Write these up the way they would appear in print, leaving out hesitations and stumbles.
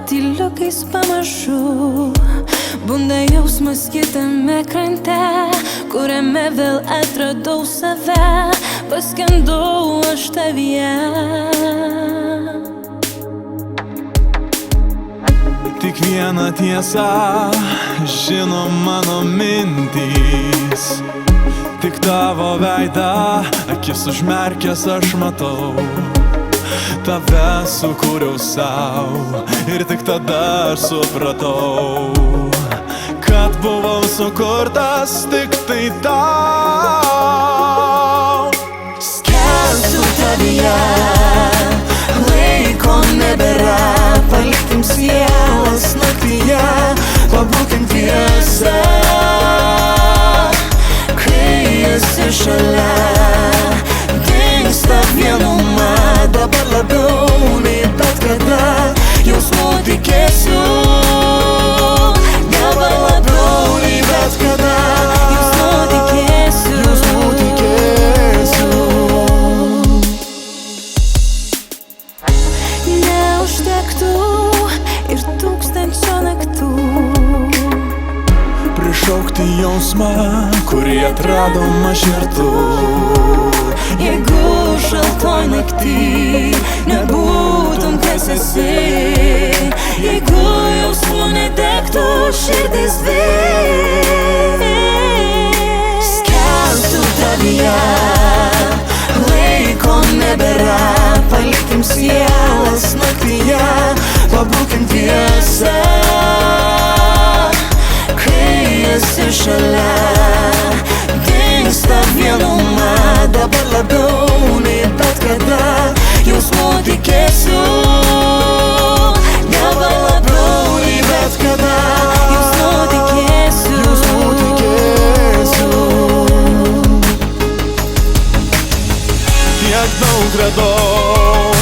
Tyliukais pamažu bunda jausmas kitame krante, kuriame vėl atradau save, paskendau aš tavyje. Tik viena tiesa žino mano mintys, tik tavo veidą akis užmerkęs aš matau. Tave sukūriau sau ir tik tada aš supratau, kad buvau sukurtas tik tai tau. Skelsiu tavyje, laiko nebėra, paliktim sielas naktyje, pabūkim tiesą, kai esi šalia. Dingsta vienuma, dabar labiau nei bet kada, jausmų tikėsiu. Dabar labiau nei bet kada, jausmų tikėsiu. Neužtektų ir 1000 naktų prišaukti jausmą, kurį atradom aš ir tu. Jeigu šaltoj naktį nebūtum kas esi, jeigu jausmų netektų širdis dvi, skelsiu tavyje, laiko nebėra, paliktim sielas naktyje, pabūkim tiesą, kai esi šalia. Dingsta vienuma, dabar labiau nei bet kada, jausmų tikėsiu. Dabar labiau nei bet kada, jausmų tikėsiu. Tiek daug radau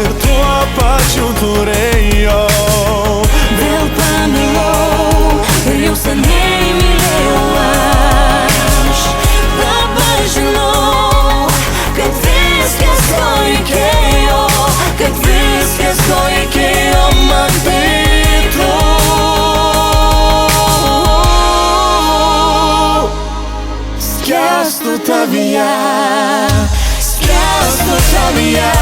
ir tuo pačiu turėjau. Vėl pamilau ir jau seniai mylėjau aš. Dabar žinau, kad viskas ko reikėjo, kad viskas ko reikėjo man tai tu. Skęstu tavyje, skęstu tavyje,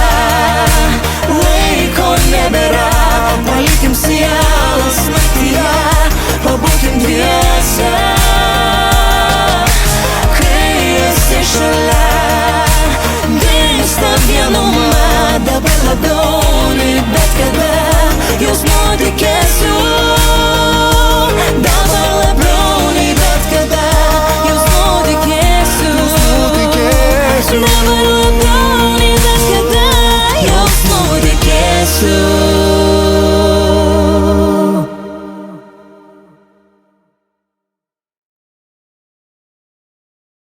laiko nebėra, palikim sielas naktyje, pabūkim dviese, kai esi šalia. Dingsta vienuma, dabar labiau nei bet kada, jausmų tikėsiu. Dabar labiau nei bet kada, jausmų tikėsiu. Dabar labiau nei bet kada, jausmų tikėsiu.